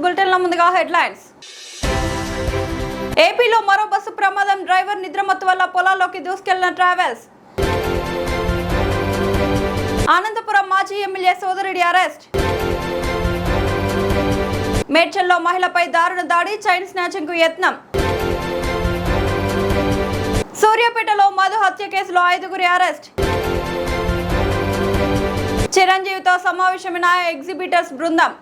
బులెటిన్ల ముందుగా హెడ్లైన్స్. ఏపీలో మరో బస్సు ప్రమాదం. డ్రైవర్ నిద్రమత్తు వల్ల పొలాల్లోకి దూసుకెళ్లిన ట్రావెల్స్. అనంతపురం మాజీ ఎమ్మెల్యే సోదరుడి అరెస్ట్. మేడ్చల్లో మహిళపై దారుణ దాడి, చైన్ స్నాచింగ్ కు యత్నం. సూర్యాపేటలో మధు హత్య కేసులో 5గురి అరెస్ట్. చిరంజీవితో సమావేశమైన ఎగ్జిబిటర్స్ బృందం.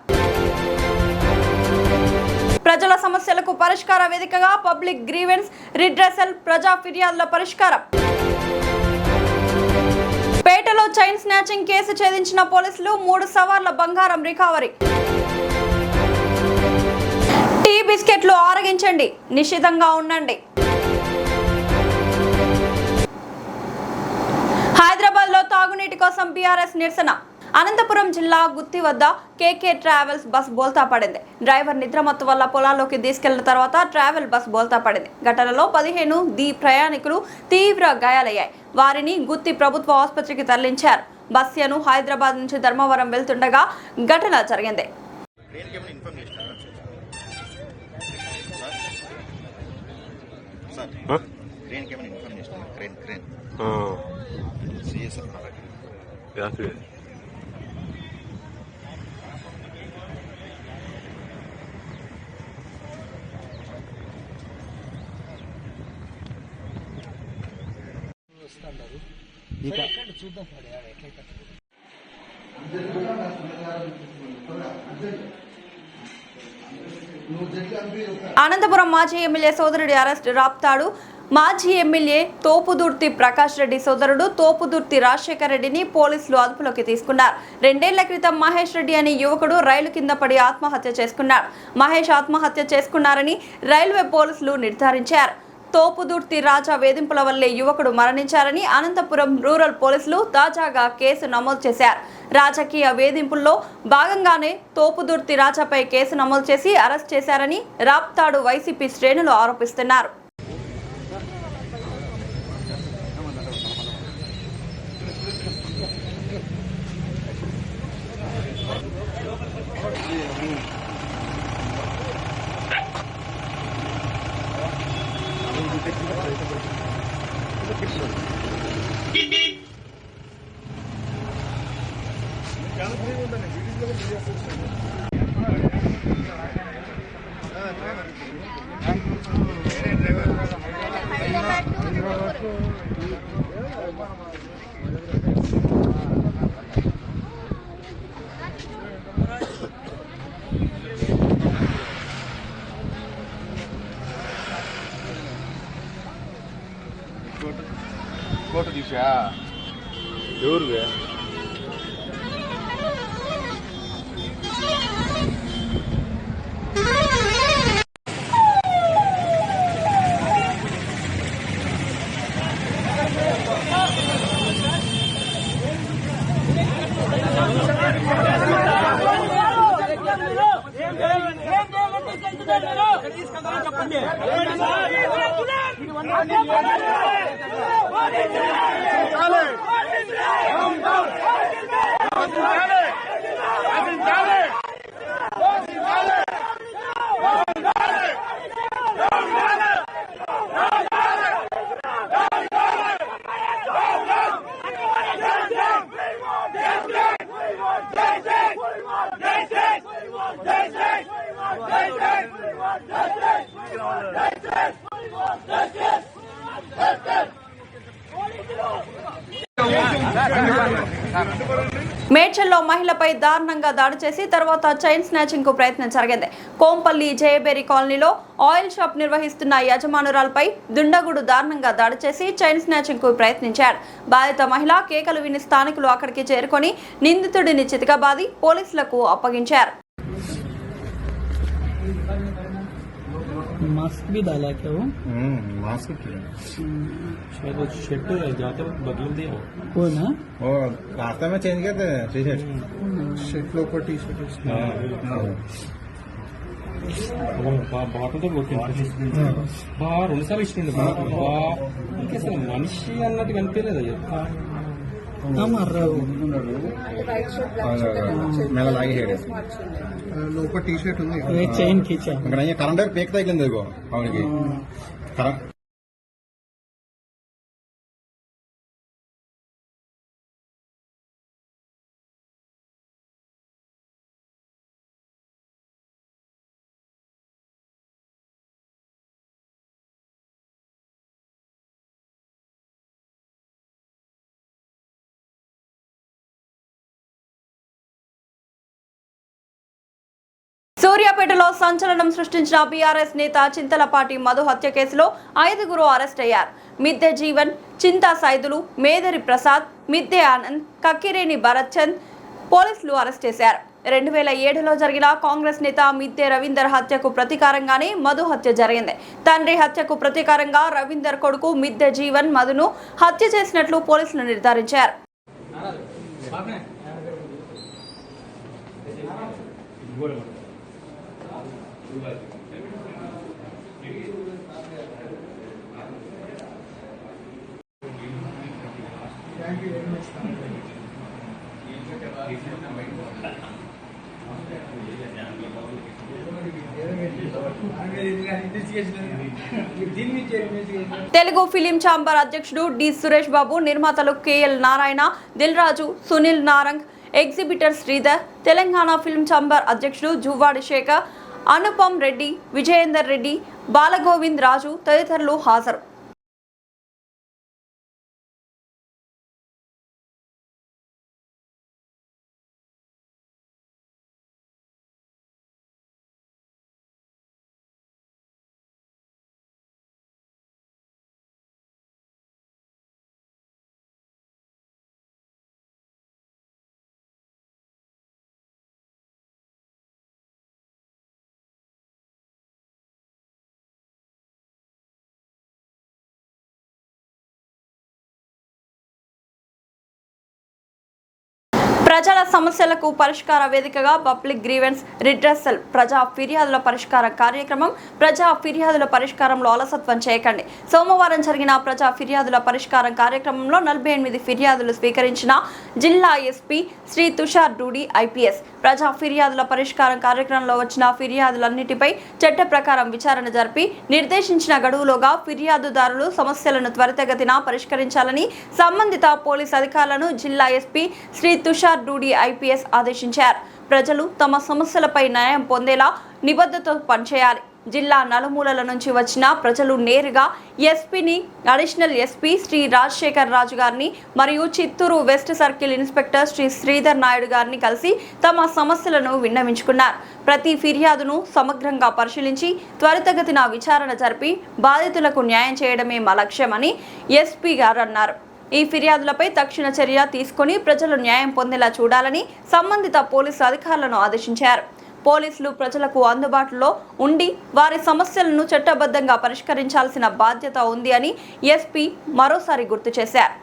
ప్రజల సమస్యలకు పరిష్కార వేదికగా పబ్లిక్ గ్రీవెన్స్ రిడ్రెసల్ ప్రజా ఫిర్యాదుల పరిష్కారం. పేటలో చైన్ స్నాచింగ్ కేసు ఛేదించిన పోలీసులు. 3 సవార్ల బంగారం రికవరీ. టీ బిస్కెట్లు ఆరగించండి, నిషిద్ధంగా ఉండండి. హైదరాబాద్ లో తాగునీటి కోసం బీఆర్ఎస్ నిరసన. అనంతపురం జిల్లా గుత్తి వద్ద కేకే ట్రావెల్స్ బస్ బోల్తా పడింది. డ్రైవర్ నిద్రమత్తు వల్ల పొలాల్లోకి తీసుకెళ్లిన తర్వాత ట్రావెల్ బస్ బోల్తా పడింది. ఘటనలో 15 ప్రయాణికులు తీవ్ర గాయాలయ్యాయి. వారిని గుత్తి ప్రభుత్వ ఆసుపత్రికి తరలించారు. బస్సును హైదరాబాద్ నుంచి ధర్మవరం వెళ్తుండగా ఘటన జరిగింది. అనంతపురం మాజీ ఎమ్మెల్యే సోదరుడి అరెస్ట్. రాప్తాడు మాజీ ఎమ్మెల్యే తోపుదుర్తి ప్రకాష్ రెడ్డి సోదరుడు తోపుదుర్తి రాజశేఖర్ రెడ్డిని పోలీసులు అదుపులోకి తీసుకున్నారు. 2 ఏళ్ల క్రితం మహేష్ రెడ్డి అనే యువకుడు రైలు కింద పడి ఆత్మహత్య చేసుకున్నాడు. మహేష్ ఆత్మహత్య చేసుకున్నారని రైల్వే పోలీసులు నిర్ధారించారు. తోపుదుర్తి రాజా వేధింపుల వల్లే యువకుడు మరణించారని అనంతపురం రూరల్ పోలీసులు తాజాగా కేసు నమోదు చేశారు. రాజకీయ వేధింపుల్లో భాగంగానే తోపుదుర్తి రాజాపై కేసు నమోదు చేసి అరెస్ట్ చేశారని రాప్తాడు వైసీపీ శ్రేణులు ఆరోపిస్తున్నారు. ఫోటో తీసా ఎవరు మేడ్చల్లో మహిళపై దారుణంగా దాడి చేసి తర్వాత చైన్ స్నాచింగ్ కు ప్రయత్నం జరిగింది. కోంపల్లి జయబేరి కాలనీలో ఆయిల్ షాప్ నిర్వహిస్తున్న యజమానురాలపై దుండగుడు దారుణంగా దాడి చేసి చైన్ స్నాచింగ్ కు ప్రయత్నించాడు. బాధిత మహిళ కేకలు విని స్థానికులు అక్కడికి చేరుకొని నిందితుడిని చితకబాది పోలీసులకు అప్పగించారు. मास्क भी डाला क्या वो? मास्क किया शायद वो शर्ट जाते वक्त बदल दिया वो ना, और रास्ते में चेंज किया था टी शर्ट షర్ట్లో ఒక టీ షర్ట్ బాగుంటుంది బాగా 2 సార్లు ఇచ్చింది. బాగా అసలు మనిషి అన్నట్టు కనిపించలేదు. మెల్ల లాగేసాడు లోపల టీ షర్ట్ ఉంది చైన్ ఖీచా ఇక్కడ కరెంట్ పీక్ తగిలింది ఇదిగో అవునికి కరెంట్. సూర్యాపేటలో సంచలనం సృష్టించిన బీఆర్ఎస్ నేత చింతలపాటి మధు హత్య కేసులో 5గురు అరెస్ట్ అయ్యారు. మిద్దె జీవన్, చింతా సైదులు, మేదరి ప్రసాద్, మిద్దె ఆనంద్, కక్కిరేని భరత్ చంద్ పోలీసులు అరెస్ట్ చేశారు. 2007లో జరిగిన కాంగ్రెస్ నేత మిద్దె రవీందర్ హత్యకు ప్రతీకారంగానే మధు హత్య జరిగింది. తండ్రి హత్యకు ప్రతీకారంగా రవీందర్ కొడుకు మిద్దె జీవన్ మధును హత్య చేసినట్లు పోలీసులు నిర్ధారించారు. తెలుగు ఫిలిం ఛాంబర్ అధ్యక్షుడు డి సురేష్ బాబు, నిర్మాతలు KL Narayana, Dil Raju, Sunil Narang, exhibitor Sridhar, Telangana film chamber అధ్యక్షుడు జువ్వాడి శేఖర్, అనుపమ్ రెడ్డి, విజయేందర్ రెడ్డి, బాలగోవింద్ రాజు తదితరులు హాజరు. ప్రజల సమస్యలకు పరిష్కార వేదికగా పబ్లిక్ గ్రీవెన్స్ రిడ్రెసల్ ప్రజా ఫిర్యాదుల పరిష్కార కార్యక్రమం. ప్రజా ఫిర్యాదుల పరిష్కారంలో అలసత్వం చేయకండి. సోమవారం జరిగిన ప్రజా ఫిర్యాదుల పరిష్కారం కార్యక్రమంలో 48 ఫిర్యాదులు స్వీకరించిన జిల్లా ఎస్పీ శ్రీ తుషార్ డూడి ఐపీఎస్. ప్రజా ఫిర్యాదుల పరిష్కారం కార్యక్రమంలో వచ్చిన ఫిర్యాదులన్నిటిపై చట్ట ప్రకారం విచారణ జరిపి నిర్దేశించిన గడువులోగా ఫిర్యాదుదారులు సమస్యలను త్వరితగతిన పరిష్కరించాలని సంబంధిత పోలీస్ అధికారులను జిల్లా ఎస్పీ శ్రీ తుషార్ డూడి ఐపీఎస్ ఆదేశించారు. ప్రజలు తమ సమస్యలపై న్యాయం పొందేలా నిబద్ధతతో పనిచేయాలి. జిల్లా నలుమూలల నుంచి వచ్చిన ప్రజలు నేరుగా ఎస్పీని, అడిషనల్ ఎస్పీ శ్రీ రాజశేఖర్ రాజు గారిని మరియు Chittoor west circle inspector Shri Sridhar Naidu గారిని కలిసి తమ సమస్యలను విన్నవించుకున్నారు. ప్రతి ఫిర్యాదును సమగ్రంగా పరిశీలించి త్వరితగతిన విచారణ జరిపి బాధితులకు న్యాయం చేయడమే మా లక్ష్యమని ఎస్పీ గారు అన్నారు. ఈ ఫిర్యాదులపై తక్షణ చర్య తీసుకుని ప్రజలు న్యాయం పొందేలా చూడాలని సంబంధిత పోలీసు అధికారులను ఆదేశించారు. పోలీసులు ప్రజలకు అందుబాటులో ఉండి వారి సమస్యలను చట్టబద్ధంగా పరిష్కరించాల్సిన బాధ్యత ఉంది అని ఎస్పీ మరోసారి గుర్తు చేశారు.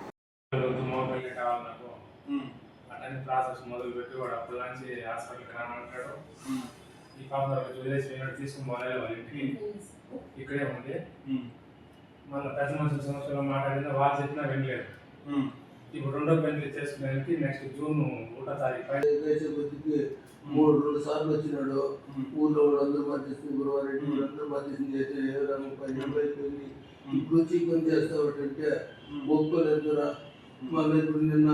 ఇక్కడే ఉంది మళ్ళీ పెద్ద మనుషుల సంవత్సరం మాట్లాడినా వాళ్ళు చెప్పినా వినలేదు. ఇప్పుడు రెండో పెళ్లి చేసుకునేందుకు నెక్స్ట్ జూన్ 1వ తారీఖు 2 సార్లు వచ్చినాడు. ఊళ్ళో వాళ్ళందరూ మధ్యస్థింది, గురువారెడ్డి వాళ్ళందరూ మధ్యస్థింది చేస్తే 30 అయిపోయింది. ఇప్పుడు చీకొని చేస్తామంటే ఒప్పుకోలేదు. మళ్ళీ ఇప్పుడు నిన్న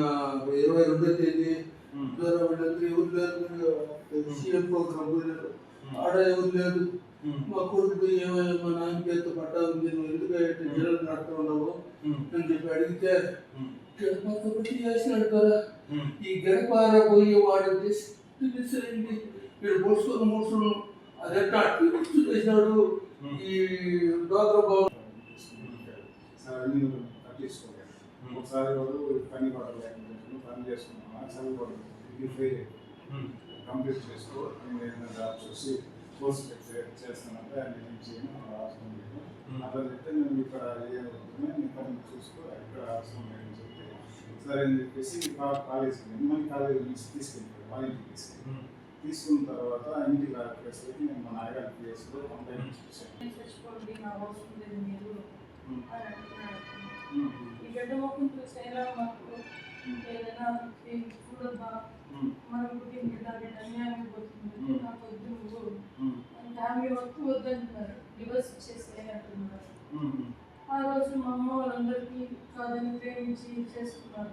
22వ తేదీ వీళ్ళందరూ ఎవరు లేదు, సీఎం ప్రోగ్రామ్ పోయినారు, ఆడ ఎవరు లేదు. మా కొడుకు ఏమయ్యా మా నాన్న పేరుతో పట్టా ఉంది, నువ్వు ఎందుకు జిల్లాలు నడుతూ ఉన్నావు అని చెప్పి అడిగితే చేసినాడు కదా. ఈ గడపార పోయి వాడు తెలిసింది వీడు మూసుకొని అదెట్టా చేసినాడు. ఈ డాక్టర్ బాబు ఒకసారి వాడు పని పడలేదు, పని చేసుకున్నాను చదువుకోవడం కంప్లీట్ చేసుకో, నేను ఏదైనా జాబ్ చూసి కోర్స్ చేస్తానంటే ఆయన ఏం చేయను రాసుకుంటాను. అట్లా చెప్తే నేను ఇక్కడ ఏమవుతుంది నీ పని చూసుకో, ఇక్కడ రాసుకుంటానని చెప్పి సరే అని చెప్పేసి కాలేజీకి మళ్ళీ కాలేజీ నుంచి తీసుకెళ్ళిపోయాను. వాళ్ళ ఇంటికి తీసుకున్న తర్వాత ఇంటికి రాకపోయేసరికి నేను మా నాయగారి ప్లేస్లో కంప్లైంట్ చూసాను. ఏదైనా చూడబ్బా మనం పుట్టిన బిడ్డ అన్యాయం పోతుంది నాకు వద్దు నువ్వు ఫ్యామిలీ వద్దు వద్దంటున్నారు, డివోర్స్ ఇచ్చేసి అంటున్నారు. ఆ రోజు మా అమ్మ వాళ్ళందరికీ కాదని ప్రేమించి చేసుకున్నారు.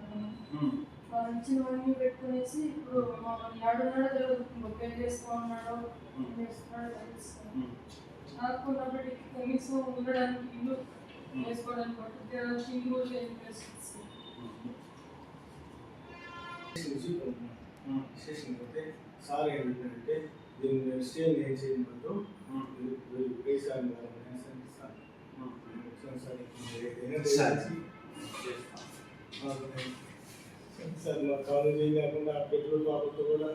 వాళ్ళు ఇచ్చినవన్నీ పెట్టుకునేసి ఇప్పుడు మమ్మల్ని ఏడున్నాడో జరుగుతుంది, పెళ్లి చేసుకున్నాడో చేస్తున్నాడో తెలుస్తుంది. నాకు ఉన్నప్పటికీ కనీసం ఉండడానికి ఇల్లు వేసుకోవడానికి పట్టుకోవడానికి ఇల్లు కూడా లేని పరిస్థితి. స్టేషన్ పోతే సార్ ఏమంటారంటే దీన్ని స్టేషన్ ఏం చేయమంటూ వేసాను సార్ మా కాలేజ్ చేయకుండా పెట్రోల్ బాబుతో కూడా.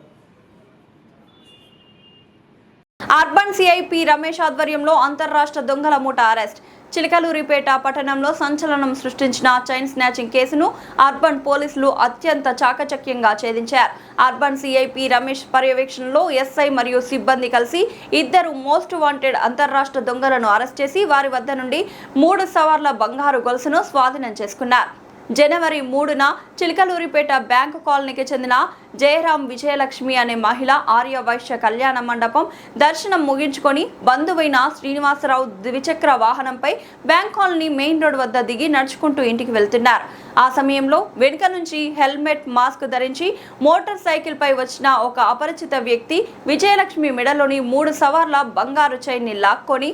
అర్బన్ సిఐపి రమేష్ ఆధ్వర్యంలో అంతర్రాష్ట్ర దొంగల ముఠా అరెస్ట్. చిలకలూరిపేట పట్టణంలో సంచలనం సృష్టించిన చైన్ స్నాచింగ్ కేసును అర్బన్ పోలీసులు అత్యంత చాకచక్యంగా ఛేదించారు. అర్బన్ సిఐపి రమేష్ పర్యవేక్షణలో ఎస్ఐ మరియు సిబ్బంది కలిసి 2 మోస్ట్ వాంటెడ్ అంతర్రాష్ట్ర దొంగలను అరెస్ట్ చేసి వారి వద్ద నుండి 3 సవర్ల బంగారు గొలుసును స్వాధీనం చేసుకున్నారు. జనవరి 3న చిలకలూరిపేట బ్యాంకు కాలనీకి చెందిన జయరాం విజయలక్ష్మి అనే మహిళ ఆర్య వైశ్య కళ్యాణ మండపం దర్శనం ముగించుకొని బంధువైన శ్రీనివాసరావు ద్విచక్ర వాహనంపై బ్యాంక్ కాలనీ మెయిన్ రోడ్ వద్ద దిగి నడుచుకుంటూ ఇంటికి వెళ్తున్నారు. ఆ సమయంలో వెనుక నుంచి హెల్మెట్, మాస్క్ ధరించి మోటార్ సైకిల్ పై వచ్చిన ఒక అపరిచిత వ్యక్తి విజయలక్ష్మి మెడలోని 3 సవర్ల బంగారు చైన్ ని లాక్కొని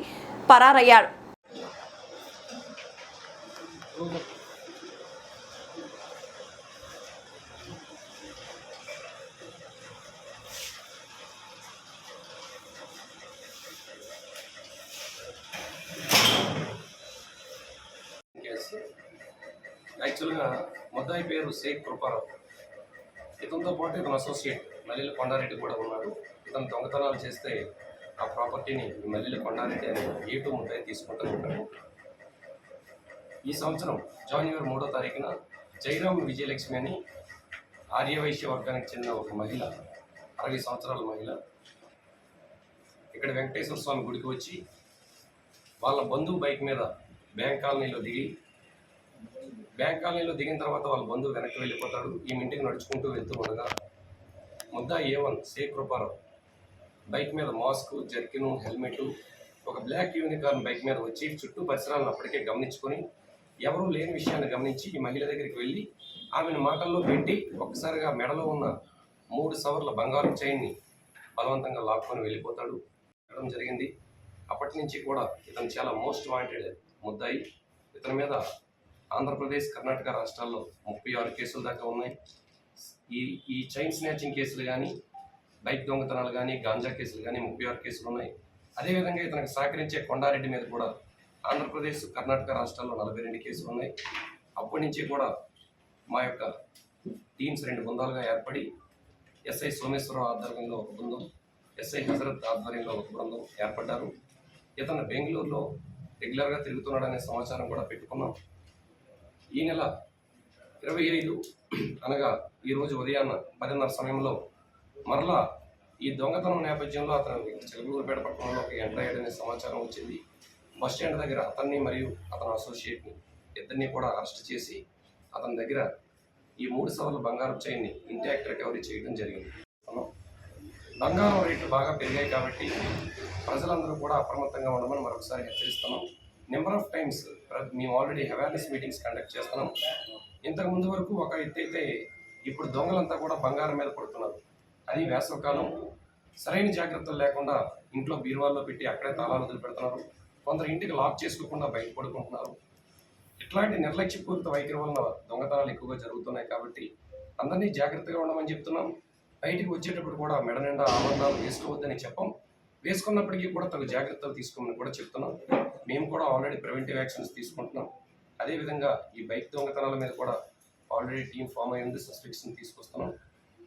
పరారయ్యాడు. యాక్చువల్గా ముద్దాయి పేరు షేక్ కృపారావు. ఇతనితో పాటు ఇతను అసోసియేట్ మల్లెల కొండారెడ్డి కూడా ఉన్నాడు. ఇతను దొంగతనాలు చేస్తే ఆ ప్రాపర్టీని మల్లెల కొండారెడ్డి అనే ఏటు ముద్దాయి తీసుకుంటూ ఉంటాడు. ఈ సంవత్సరం జనవరి 3వ తారీఖున జయరాం విజయలక్ష్మి అని ఆర్యవైశ్య వర్గానికి చెందిన ఒక మహిళ, 60 సంవత్సరాల మహిళ, ఇక్కడ వెంకటేశ్వర స్వామి గుడికి వచ్చి వాళ్ళ బంధువు బైక్ మీద బ్యాంక్ కాలనీలో దిగిన తర్వాత వాళ్ళ బంధువు వెనక్కి వెళ్ళిపోతాడు. ఈ ఇంటికి నడుచుకుంటూ వెళ్తూ ఉండగా ముద్దా A1 షేక్ కృపారావు బైక్ మీద మాస్క్, జర్కిను, హెల్మెట్, ఒక బ్లాక్ యూనికార్న్ బైక్ మీద వచ్చి చుట్టూ పరిసరాలను అప్పటికే గమనించుకొని ఎవరూ లేని విషయాన్ని గమనించి ఈ మహిళ దగ్గరికి వెళ్ళి ఆమెను మాటల్లో పెట్టి ఒక్కసారిగా మెడలో ఉన్న 3 సవర్ల బంగారు చైన్ని బలవంతంగా లాక్కొని వెళ్ళిపోతాడు. జరిగింది. అప్పటి నుంచి కూడా ఇతను చాలా మోస్ట్ వాంటెడ్ ముద్దాయి. ఇతని మీద ఆంధ్రప్రదేశ్, కర్ణాటక రాష్ట్రాల్లో 36 కేసులు దాకా ఉన్నాయి. ఈ చైన్ స్నాచింగ్ కేసులు కానీ, బైక్ దొంగతనాలు కానీ, గాంజా కేసులు కానీ 36 కేసులు ఉన్నాయి. అదేవిధంగా ఇతనికి సహకరించే కొండారెడ్డి మీద కూడా ఆంధ్రప్రదేశ్, కర్ణాటక రాష్ట్రాల్లో 42 కేసులు ఉన్నాయి. అప్పటి నుంచి కూడా మా యొక్క టీమ్స్ 2 బృందాలుగా ఏర్పడి ఎస్ఐ సోమేశ్వరరావు ఆధ్వర్యంలో ఒక బృందం, ఎస్ఐ హజరత్ ఆధ్వర్యంలో ఒక బృందం ఏర్పడ్డారు. ఇతను బెంగళూరులో రెగ్యులర్గా తిరుగుతున్నాడనే సమాచారం కూడా పెట్టుకున్నాం. ఈ నెల 25 అనగా ఈరోజు ఉదయాన్న 10:30 సమయంలో మరలా ఈ దొంగతనం నేపథ్యంలో అతను చిలకలూరిపేట పట్టణంలోకి ఎంటర్ అయ్యాడనే సమాచారం వచ్చింది. బస్ స్టాండ్ దగ్గర అతన్ని మరియు అతని అసోసియేట్ని ఇద్దరిని కూడా అరెస్ట్ చేసి అతని దగ్గర ఈ 3 సవర్ల బంగారం చైన్ని ఇంటాక్ట్ రికవరీ చేయడం జరిగింది. బంగారం రేట్లు బాగా పెరిగాయి కాబట్టి ప్రజలందరూ కూడా అప్రమత్తంగా ఉండమని మరొకసారి హెచ్చరిస్తున్నాం. నెంబర్ ఆఫ్ టైమ్స్ మేము ఆల్రెడీ అవేర్నెస్ మీటింగ్స్ కండక్ట్ చేస్తున్నాం. ఇంతకుముందు వరకు ఒక ఎత్తైతే ఇప్పుడు దొంగలంతా కూడా బంగారం మీద పడుతున్నారు. అది వేసవకాలం, సరైన జాగ్రత్తలు లేకుండా ఇంట్లో బీరువాల్లో పెట్టి అక్కడే తాళాలు వదిలిపెడుతున్నారు. కొందరు ఇంటికి లాక్ చేసుకోకుండా బయట పడుకుంటున్నారు. ఇట్లాంటి నిర్లక్ష్యపూరిత వైఖరి వలన దొంగతనాలు ఎక్కువగా జరుగుతున్నాయి కాబట్టి అందరినీ జాగ్రత్తగా ఉండమని చెప్తున్నాం. బయటికి వచ్చేటప్పుడు కూడా మెడ నిండా ఆభరణాలు వేసుకోవద్దని చెప్పం. వేసుకున్నప్పటికీ కూడా తగు జాగ్రత్తలు తీసుకోమని కూడా చెప్తున్నాం. మేము కూడా ఆల్రెడీ ప్రివెంటివ్ యాక్షన్స్ తీసుకుంటున్నాం. అదేవిధంగా ఈ బైక్ దొంగతనాల మీద కూడా ఆల్రెడీ టీం ఫామ్ అయ్యింది, సస్పెక్ట్స్ని తీసుకొస్తున్నాం.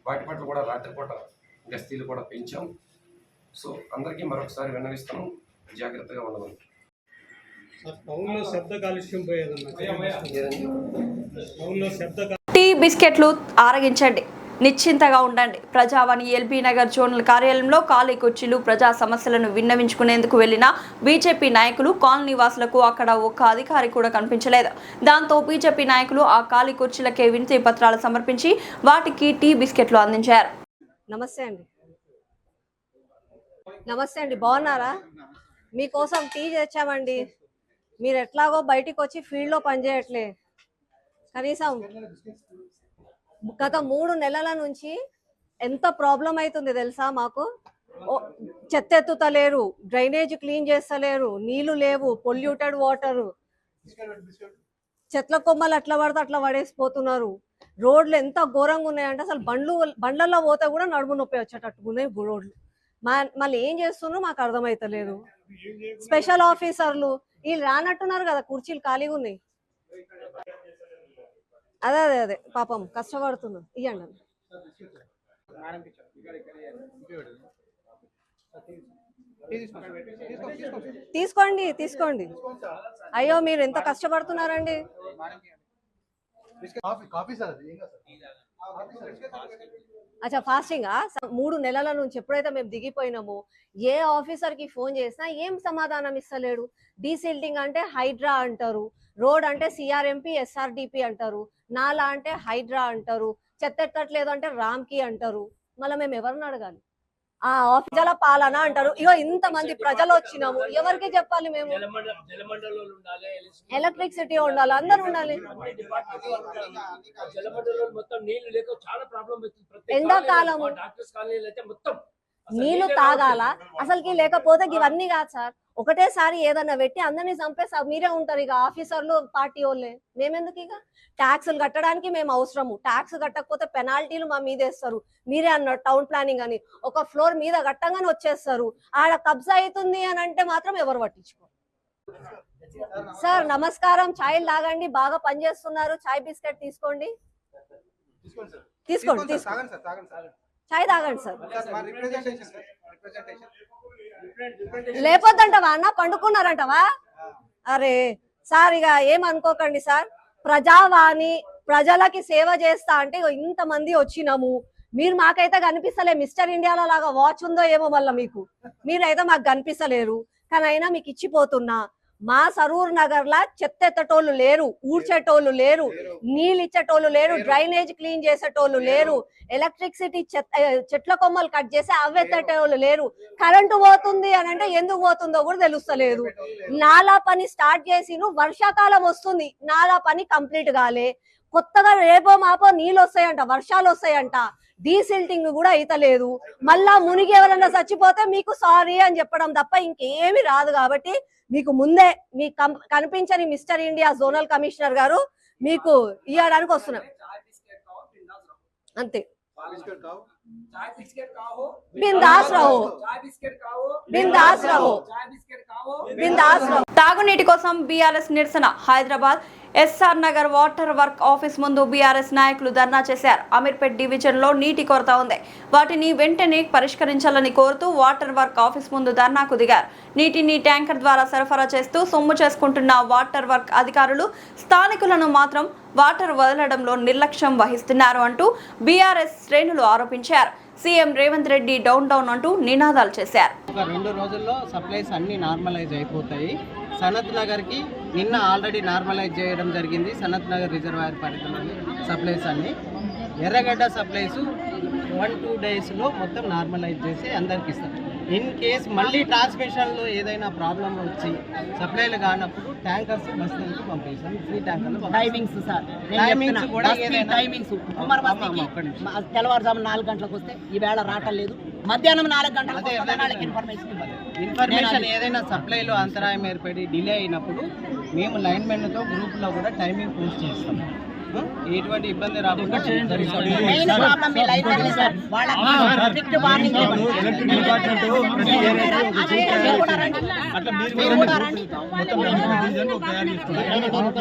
వాటి పట్ల కూడా రాత్రిపూట గస్తీలు కూడా పెంచాం. సో అందరికీ మరొకసారి విన్నవిస్తున్నాం, జాగ్రత్తగా ఉండమని. టీ బిస్కెట్లు ఆరగించండి. నిశ్చింతగా ఉండండి. ప్రజావాణి ఎల్బీ నగర్ జోనల్ కార్యాలయంలో ఖాళీ కుర్చీలు ప్రజా సమస్యలను విన్నవించుకునేందుకు వెళ్లిన బీజేపీ నాయకులు కాలనీ వాసులకు అక్కడ ఒక్క అధికారి కూడా కనిపించలేదు. దాంతో బీజేపీ నాయకులు ఆ ఖాళీ కుర్చీలకే వినతి పత్రాలు సమర్పించి వాటికి టీ బిస్కెట్లు అందించారు. నమస్తే అండి, బాగున్నారా? మీకోసం టీ తెచ్చామండి. మీరు ఎట్లాగో బయటికి వచ్చి ఫీల్డ్లో పనిచేయట్లే. కనీసం గత 3 నెలల నుంచి ఎంత ప్రాబ్లం అవుతుంది తెలుసా మాకు. చెత్త ఎత్తుతలేరు, డ్రైనేజ్ క్లీన్ చేస్తలేరు, నీళ్లు లేవు, పొల్యూటెడ్ వాటర్, చెట్ల కొమ్మలు అట్లా పడితే అట్లా పడేసిపోతున్నారు. రోడ్లు ఎంత ఘోరంగా ఉన్నాయంటే అసలు బండ్లలో పోతే కూడా నడుము నొప్పి వచ్చేటట్టుకున్నాయి రోడ్లు. మళ్ళీ ఏం చేస్తున్నారు మాకు అర్థమైతలేదు. స్పెషల్ ఆఫీసర్లు వీళ్ళు రానట్టున్నారు కదా, కుర్చీలు ఖాళీగా ఉన్నాయి. అదే పాపం కష్టపడుతున్నారు. ఇవ్వండి తీసుకోండి. అయ్యో మీరు ఎంత కష్టపడుతున్నారండి. అచ్చా ఫాస్టింగ్ 3 నెలల నుంచి ఎప్పుడైతే మేము దిగిపోయినామో ఏ ఆఫీసర్ కి ఫోన్ చేసినా ఏం సమాధానం ఇస్తలేడు. డీసిల్టింగ్ అంటే హైడ్రా అంటారు, రోడ్ అంటే సిఆర్ఎంపీ ఎస్ఆర్డిపి అంటారు, నాలా అంటే హైడ్రా అంటారు, చెత్త ఎత్తట్లేదు అంటే రామ్కి అంటారు. మళ్ళీ మేము ఎవరిని అడగాలి? ఆ ఆఫీసర్ల పాలన అంటారు. ఇగో ఇంతమంది ప్రజలు వచ్చినాము, ఎవరికి చెప్పాలి? మేము ఎలక్ట్రిసిటీ ఉండాలి, అందరు ఉండాలి. ఎండాకాలము నీళ్లు తాగాల అసలుకి, లేకపోతే ఇవన్నీ కాదు సార్. ఒకటేసారి ఏదన్నా పెట్టి అందరినీ చంపేస్తా మీరే ఉంటారు. ఇక ఆఫీసర్లు పార్టీ వాళ్ళే, మేమెందుకు? ఇక ట్యాక్సులు కట్టడానికి మేము అవసరము, ట్యాక్స్ కట్టకపోతే పెనాల్టీలు మా మీద వేస్తారు. మీరే అన్నారు టౌన్ ప్లానింగ్ అని, ఒక ఫ్లోర్ మీద కట్టంగానే వచ్చేస్తారు. ఆడ కబ్జా అవుతుంది అని అంటే మాత్రం ఎవరు పట్టించుకో. సార్ నమస్కారం, ఛాయ్ తాగండి, బాగా పనిచేస్తున్నారు. ఛాయ్ బిస్కెట్ తీసుకోండి. ఛాయ్ తాగండి సార్. లేకపోద్దంటవా అన్న, పండుకున్నారంటవా? అరే సార్ ఇక ఏమనుకోకండి సార్. ప్రజావాణి ప్రజలకి సేవ చేస్తా అంటే ఇంతమంది వచ్చినాము, మీరు మాకైతే కనిపిస్తలే. మిస్టర్ ఇండియాలో లాగా వాచ్ ఉందో ఏమో మళ్ళీ మీకు, మీరైతే మాకు కనిపిస్తలేరు. కానీ అయినా మీకు ఇచ్చిపోతున్నా. మా సరూర్ నగర్ లా చెత్త ఎత్తటోళ్ళు లేరు, ఊడ్చేటోళ్ళు లేరు, నీళ్ళు ఇచ్చేటోళ్ళు లేరు, డ్రైనేజ్ క్లీన్ చేసేటోళ్ళు లేరు, ఎలక్ట్రిసిటీ చెట్ల కొమ్మలు కట్ చేసి అవెత్తేటోళ్ళు లేరు. కరెంటు పోతుంది అని అంటే ఎందుకు పోతుందో కూడా తెలుస్తలేదు. నాలా పని స్టార్ట్ చేసి వర్షాకాలం వస్తుంది, నాలా పని కంప్లీట్ కాలే. కొత్తగా రేపో మాపో నీళ్ళు వస్తాయంట, వర్షాలు వస్తాయంట, డీసిల్టింగ్ కూడా అయితలేదు. మళ్ళా మునిగి ఎవరన్నా చచ్చిపోతే మీకు సారీ అని చెప్పడం తప్ప ఇంకేమీ రాదు. కాబట్టి మీకు ముందే మీకు కనిపించని మిస్టర్ ఇండియా జోనల్ కమిషనర్ గారు మీకు ఇవ్వడానికి వస్తున్నాం అంతే. తాగునీటి కోసం బీఆర్ఎస్ నిరసన. Hyderabad SR Nagar water work office ముందు బీఆర్ఎస్ నాయకులు ధర్నా చేశారు. అమీర్పేట్ డివిజన్ లో నీటి కొరత ఉంది, వాటిని వెంటనే పరిష్కరించాలని కోరుతూ వాటర్ వర్క్ ఆఫీస్ ముందు ధర్నాకు దిగారు. నీటిని ట్యాంకర్ ద్వారా సరఫరా చేస్తూ సొమ్ము చేసుకుంటున్న వాటర్ వర్క్ అధికారులు స్థానికులను మాత్రం వాటర్ వదలడంలో నిర్లక్ష్యం వహిస్తున్నారు అంటూ బీఆర్ఎస్ శ్రేణులు ఆరోపించారు. CM Revanth Reddy down down అంటూ నినాదాలు చేశారు. ఒక 2 రోజుల్లో సప్లైస్ అన్ని నార్మలైజ్ అయిపోతాయి. సనత్ నగర్కి నిన్న ఆల్రెడీ నార్మలైజ్ చేయడం జరిగింది. సనత్ నగర్ రిజర్వాయర్ పరిధిలోని సప్లైస్ అన్ని. ఎర్రగడ్డ సప్లైస్ 1-2 డేస్లో మొత్తం నార్మలైజ్ చేసి అందరికి ఇస్తారు. ఇన్ కేస్ మళ్ళీ ట్రాన్స్మిషన్లో ఏదైనా ప్రాబ్లం వచ్చి సప్లైలు కానప్పుడు ట్యాంకర్స్ బస్తీలకు పంపిస్తాం. ఫ్రీ ట్యాంకర్లు టైమింగ్స్ సార్, టైమింగ్స్ కూడా టైమింగ్స్ తెల్లవారుజాము 4 గంటలకు వస్తే ఈవేళ రావట్లేదు, మధ్యాహ్నం 4 గంటలకు ఇన్ఫర్మేషన్ ఏదైనా సప్లైలో అంతరాయం ఏర్పడి డిలే అయినప్పుడు మేము లైన్మెన్తో గ్రూప్లో కూడా టైమింగ్ పోస్ట్ చేస్తాం. ఎటువంటి ఇబ్బంది రాకుండా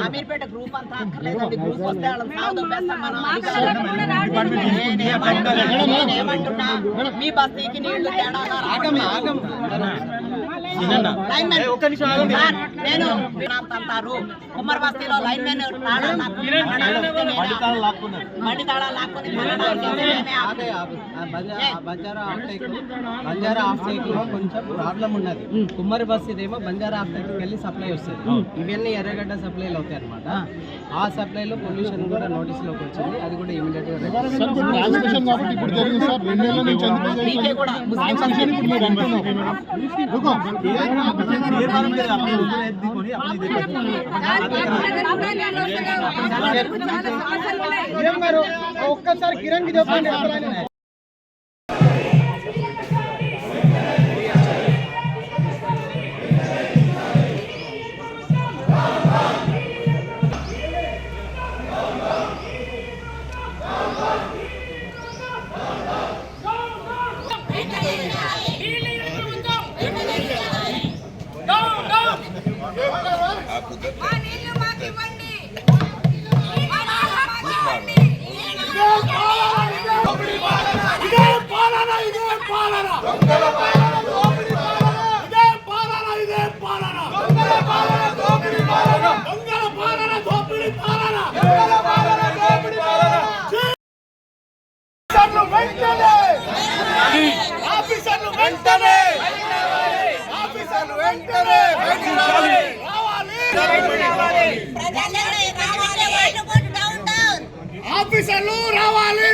అమీర్పేట గ్రూప్ అంతా మీ బస్తీకి నీళ్లు తేడా లైన్ మ్యాన్ నేను అంటారు కుమ్మర్ బస్తీలో లైన్ మ్యాన్ బండి తాళాలు లాక్కొని బంజారా ఆఫ్టేక్ లో కొంచెం ప్రాబ్లం ఉన్నది. కుమ్మరి బస్ ఇదేమో బంజారా ఆఫ్టేక్ వెళ్ళి సప్లై వస్తుంది. ఇవన్నీ ఎర్రగడ్డ సప్లైలు అవుతాయి అనమాట. ఆ సప్లైలో పొల్యూషన్ కూడా నోటీస్ లోకి వచ్చింది. అది కూడా ఇమీడియట్ గా ఒక్కసారి కిరణ్ కి చెప్పండి. ఆఫీసర్లు రావాలి.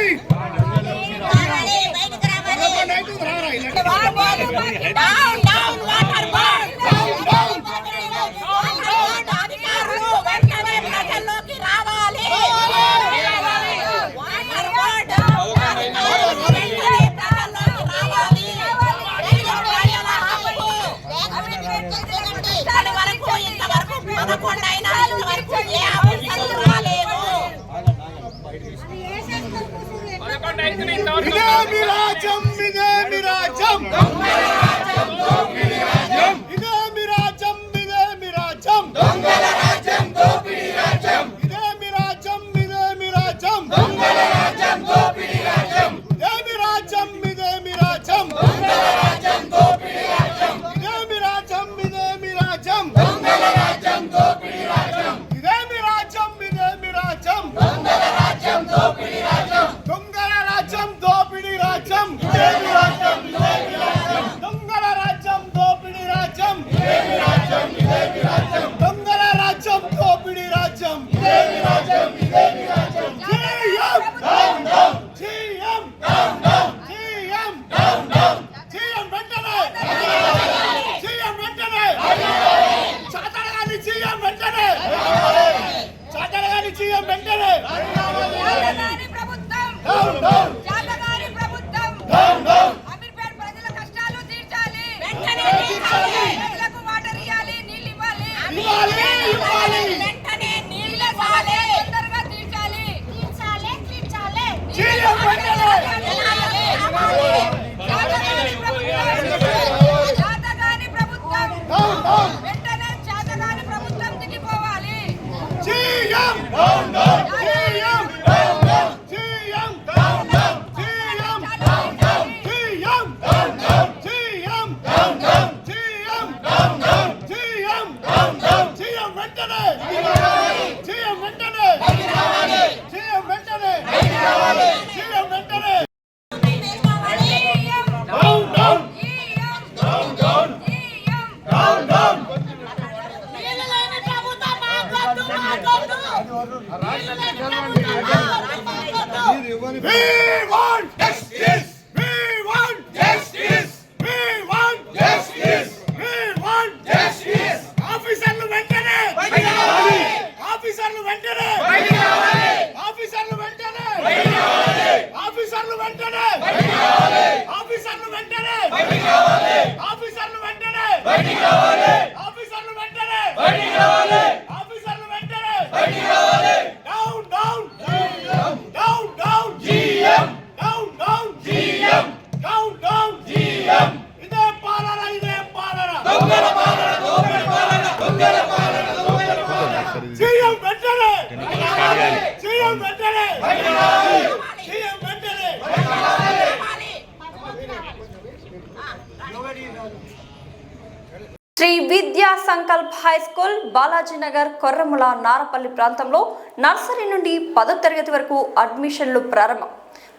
సంకల్ప్ హై స్కూల్ బాలాజీనగర్ కొర్రముల నారపల్లి ప్రాంతంలో నర్సరీ నుండి 10వ తరగతి వరకు అడ్మిషన్లు ప్రారంభం.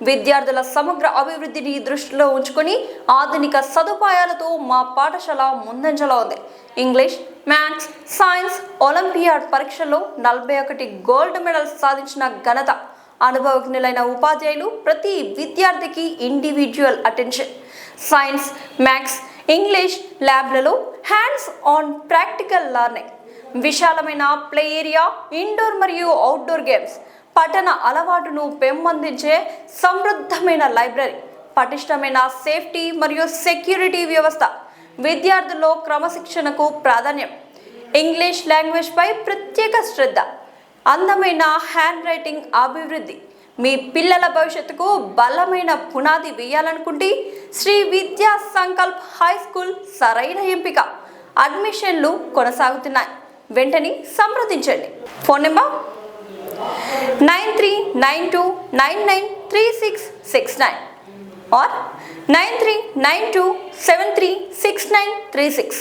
విద్యార్థుల సమగ్ర అభివృద్ధిని దృష్టిలో ఉంచుకొని ఆధునిక సదుపాయాలతో మా పాఠశాల ముందంజలో ఉంది. ఇంగ్లీష్, మ్యాథ్స్, సైన్స్ ఒలింపియాడ్ పరీక్షల్లో 41 గోల్డ్ మెడల్స్ సాధించిన ఘనత. అనుభవజ్ఞులైన ఉపాధ్యాయులు, ప్రతి విద్యార్థికి individual attention. Science, maths, English ల్యాబ్లలో హ్యాండ్స్ ఆన్ ప్రాక్టికల్ లెర్నింగ్. విశాలమైన ప్లే ఏరియా, ఇండోర్ మరియు అవుట్డోర్ గేమ్స్, పఠన అలవాటును పెంపొందించే సమృద్ధమైన లైబ్రరీ, పటిష్టమైన సేఫ్టీ మరియు సెక్యూరిటీ వ్యవస్థ. విద్యార్థుల్లో క్రమశిక్షణకు ప్రాధాన్యం. ఇంగ్లీష్ లాంగ్వేజ్పై ప్రత్యేక శ్రద్ధ. అందమైన హ్యాండ్ రైటింగ్ అభివృద్ధి. మీ పిల్లల భవిష్యత్తుకు బలమైన పునాది వేయాలనుకుంటే శ్రీ విద్యా సంకల్ప్ హై స్కూల్ సరైన ఎంపిక. అడ్మిషన్లు కొనసాగుతున్నాయి. వెంటనే సంప్రదించండి. Phone number 9392993669 or 9392736936.